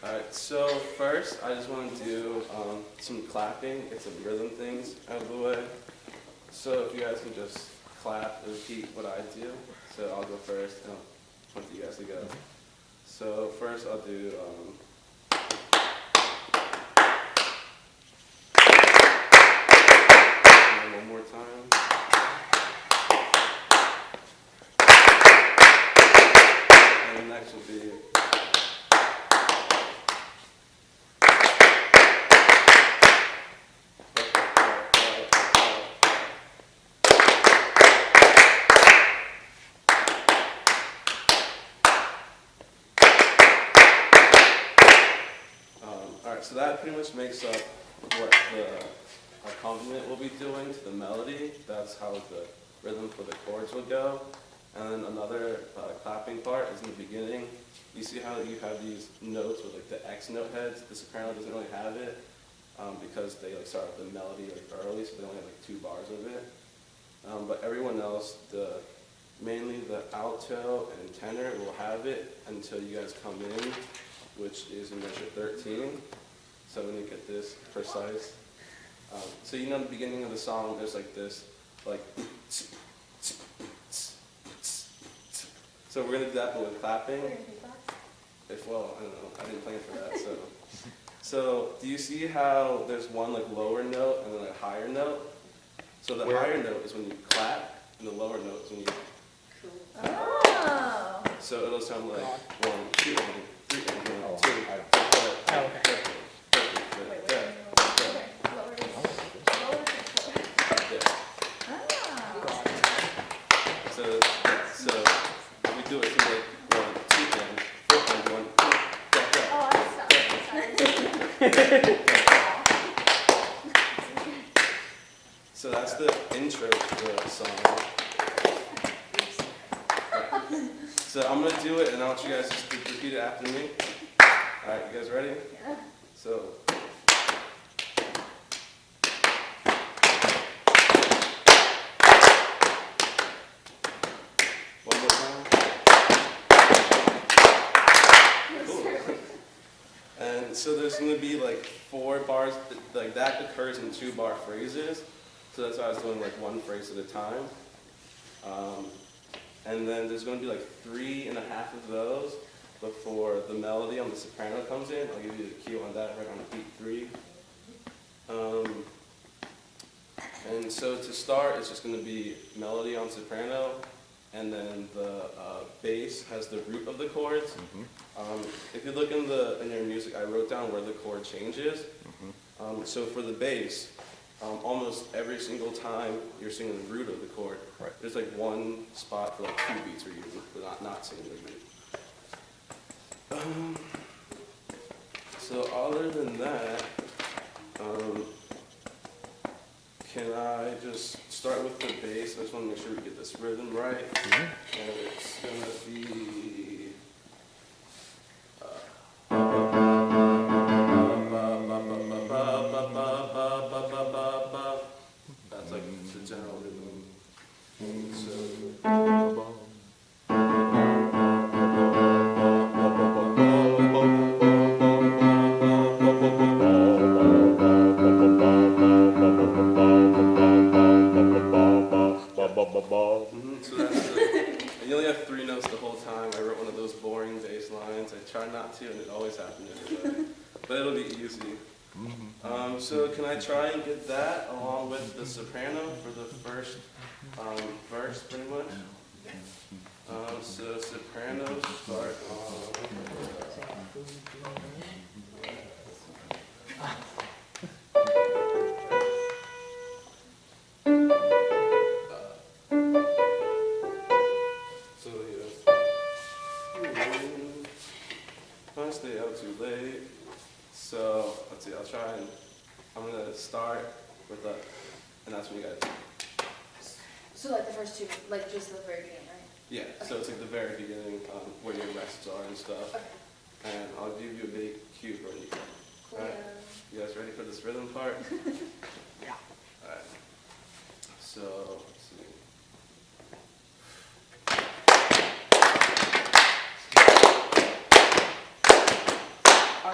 Alright, so first I just want to do some clapping, get some rhythm things out of the way. So if you guys can just clap and repeat what I do. So I'll go first and I want you guys to go. So first I'll do one more time. And the next will be alright, so that pretty much makes up what the accompaniment will be doing to the melody. That's how the rhythm for the chords will go. And then another clapping part is in the beginning. You see how you have these notes with like the X note heads? The soprano doesn't really have it because they like start with the melody like early, so they only have like 2 bars of it. But everyone else, mainly the alto and tenor will have it until you guys come in, which is in measure 13. So when you get this precise. So you know the beginning of the song, there's like this, like, so we're gonna do that but with clapping. Well, I don't know, I didn't plan for that, so. So do you see how there's one like lower note and then a higher note? So the higher note is when you clap, and the lower note is when you. Oh. So it'll sound like 1, 2, 3, 1, 2. Okay. So we do it to like 1, 2, and 4, and 1, 2, Oh, I'm sorry. So that's the intro to the song. Right. So I'm gonna do it, and I want you guys just to repeat it after me. All right, you guys ready? Yeah. So. One more time. Cool. And so there's going to be like 4 bars, like that occurs in 2-bar phrases. So that's why I was doing like 1 phrase at a time. And then there's going to be like 3.5 of those before the melody on the soprano comes in. I'll give you the cue on that right on beat 3. And so to start, it's just going to be melody on soprano, and then the bass has the root of the chords. If you look in your music, I wrote down where the chord changes. So for the bass, almost every single time you're singing the root of the chord, there's like 1 spot for like 2 beats where you're not singing the root. So other than that, can I just start with the bass? I just want to make sure we get this rhythm right. And it's going to be... That's like the general rhythm. So... So that's and you only have 3 notes the whole time. I wrote one of those boring bass lines. I try not to, and it always happens to everybody. But it'll be easy. So can I try and get that along with the soprano for the first verse, pretty much? So soprano start on... Don't stay out too late. So let's see, I'm gonna start with that, and that's what you gotta do. So like the first 2, like just the very beginning, right? Yeah, so it's like the very beginning, where your rests are and stuff. Okay. And I'll give you a big cue when you go. Cool. Alright, you guys ready for this rhythm part? Yeah. Alright, so let's see. I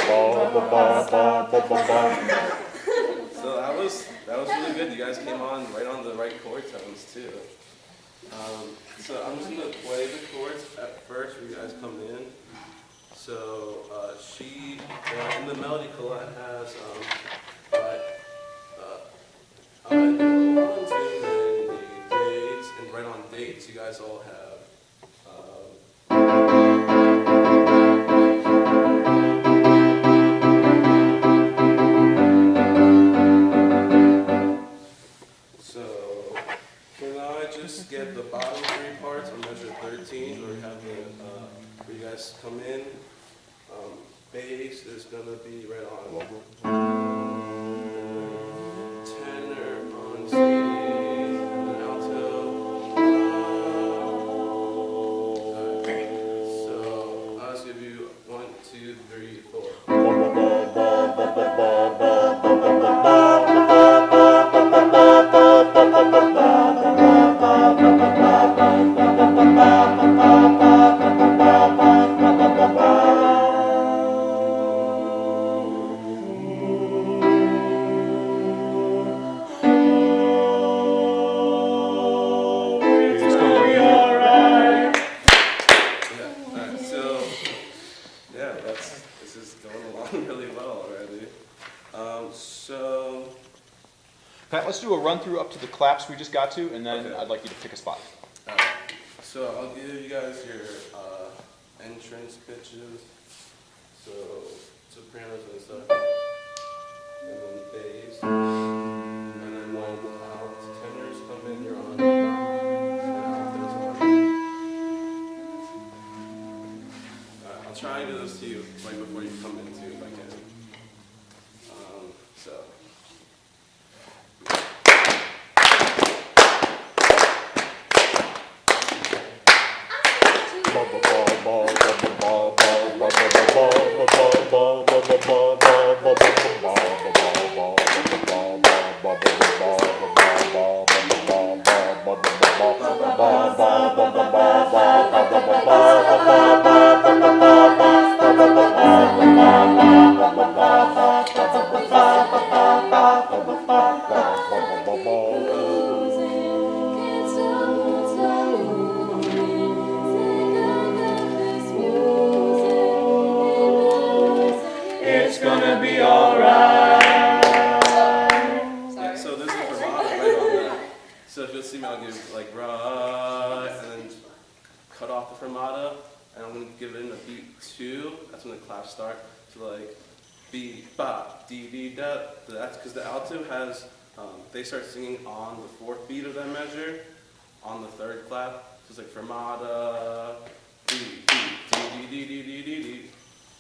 So that was really good. You guys came on right on the right chord tones too. So I'm just gonna play the chords at first when you guys come in. So she in the melody Colette has I know one too many dates, and right on dates you guys all have. So can I just get the bottom three parts on measure 13, where we have where you guys come in? Bass is gonna be right on. Tenor on C, and then alto. So I'll just give you 1, 2, 3, 4. This is going along really well already. So, Pat, let's do a run through up to the claps we just got to, and then Okay. I'd like you to pick a spot. so I'll give you guys your entrance pitches. So sopranos and stuff, and then bass, and then when tenors come in, you're on. And altos on. I'll try and do this to you right before you come in too, if I can. So. It's gonna be alright. Yeah, so this is fermata right on that. So if you'll see me, I'll give like right, and then cut off the fermata, and I'm gonna give it in a beat 2. That's when the claps start. So like beat ba dee dee da. That's because the alto has they start singing on the 4th beat of that measure, on the 3rd clap. So it's like fermata dee dee dee dee dee dee dee dee.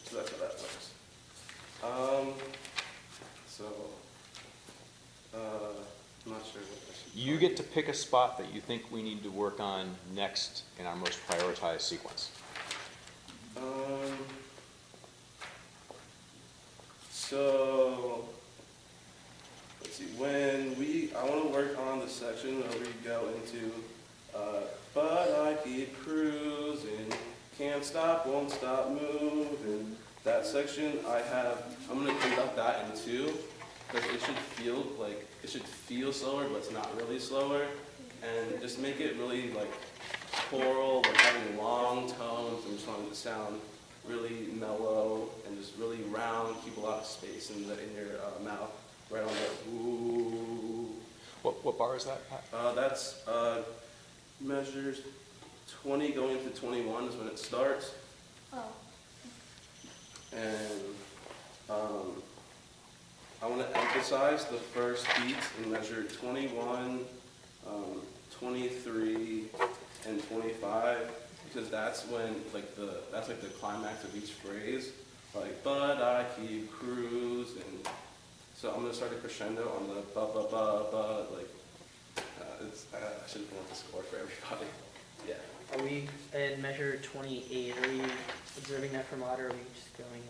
So that's how that works. I'm not sure what I should. You get to pick a spot that you think we need to work on next in our most prioritized sequence. So let's see. I want to work on the section where we go into, but I keep cruising, can't stop, won't stop moving. That section I'm going to conduct that in 2, because it should feel slower, but it's not really slower, and just make it really like choral, like having long tones, and just want it to sound really mellow and just really round, keep a lot of space in your mouth, right on the ooh. What bar is that, Pat? That's measures 20 going to 21 is when it starts. Oh. And I want to emphasize the first beats in measure 21, 23, and 25, because that's when that's the climax of each phrase. Like, but I keep cruising. So I'm gonna start a crescendo on the ba ba ba ba. Like, I should have pulled up the score for everybody. Yeah. Are we in measure 28? Are we observing that fermata, or are we just going?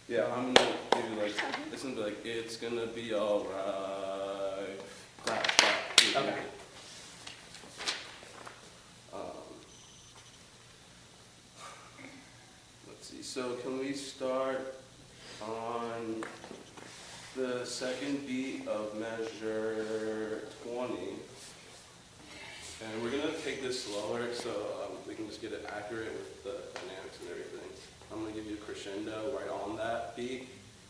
Yeah, I'm gonna give you like, it's gonna be like, it's gonna be alright. Clap, clap. Okay. Let's see, so can we start on the second beat of measure 20. And we're gonna take this slower so we can just get it accurate with the dynamics and everything. I'm gonna give you a crescendo right on that beat,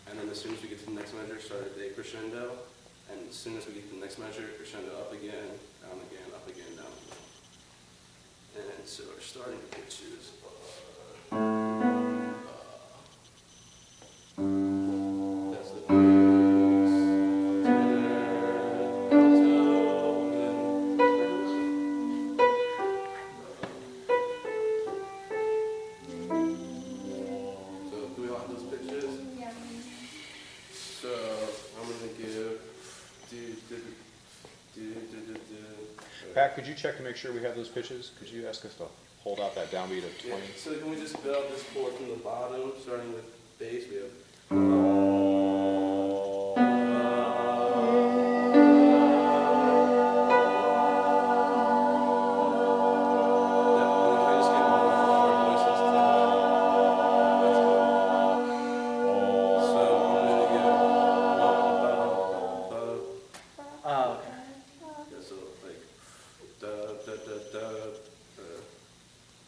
and then as soon as we get to the next measure, start a decrescendo, and as soon as we get to the next measure, crescendo up again, down again, up again, down again. And so our starting pitches that's the bass, tenor, alto, and so do we want those pitches? Yeah. So I'm gonna give Pat, could you check to make sure we have those pitches? Could you ask us to hold out that downbeat of Yeah, 20? so can we just build this chord from the bottom, starting with bass? We have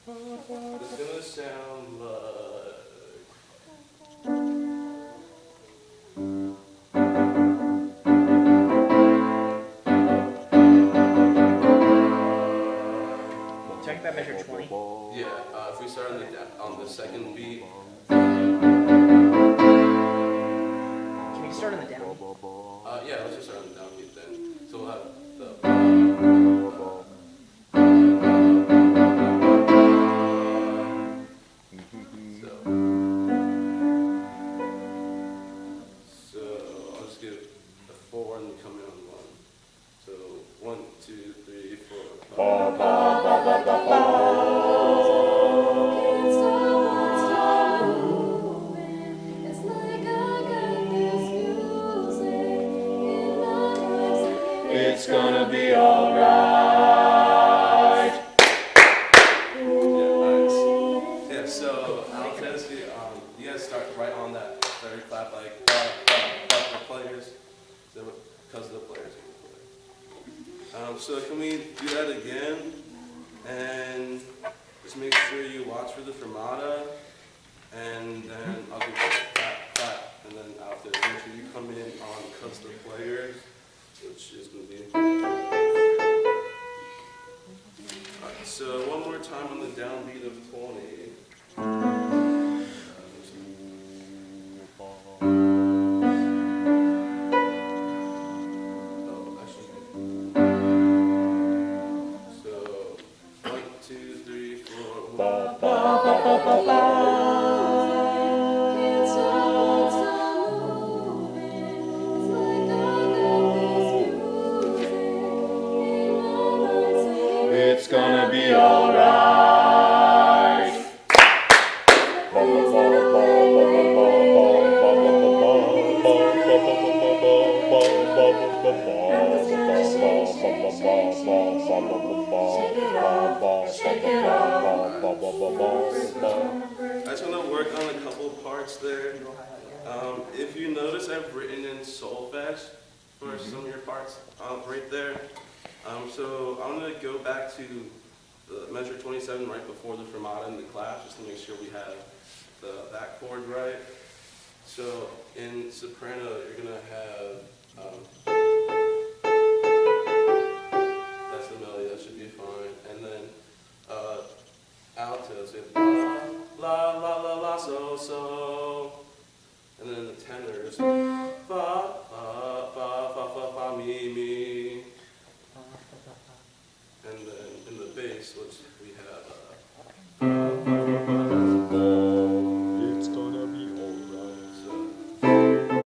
Oh, okay. It's gonna sound like Check that measure 20. yeah. If we start on the second beat, Can we start on the down? yeah, let's just start on the downbeat then. So we'll have the so I'll just give a 4 and then come in on 1. So 1, 2, 3, 4. Can't stop moving. It's like I got this music in my mind. It's gonna be alright. Yeah, nice. Yeah, so altos, you guys start right on that third clap, like the players, because the players can play. So can we do that again? And just make sure you watch for the fermata, and then I'll do clap, clap, and then altos. Make sure you come in on because the players, which is going to be. Alright, so one more time on the downbeat of 20. Oh, actually. So 1, 2, 3, 4. Can't stop moving. It's like I got this music in my mind saying It's gonna be alright. I just want to work on a couple parts there. If you notice, I've written in solfege for some of your parts right there. So I'm going to go back to the measure 27 right before the fermata and the clap, just to make sure we have that chord right. So in soprano, you're going to have, that's the melody, that should be fine. And then altos, we have la, la, la, la, la, so, so. And then the tenors.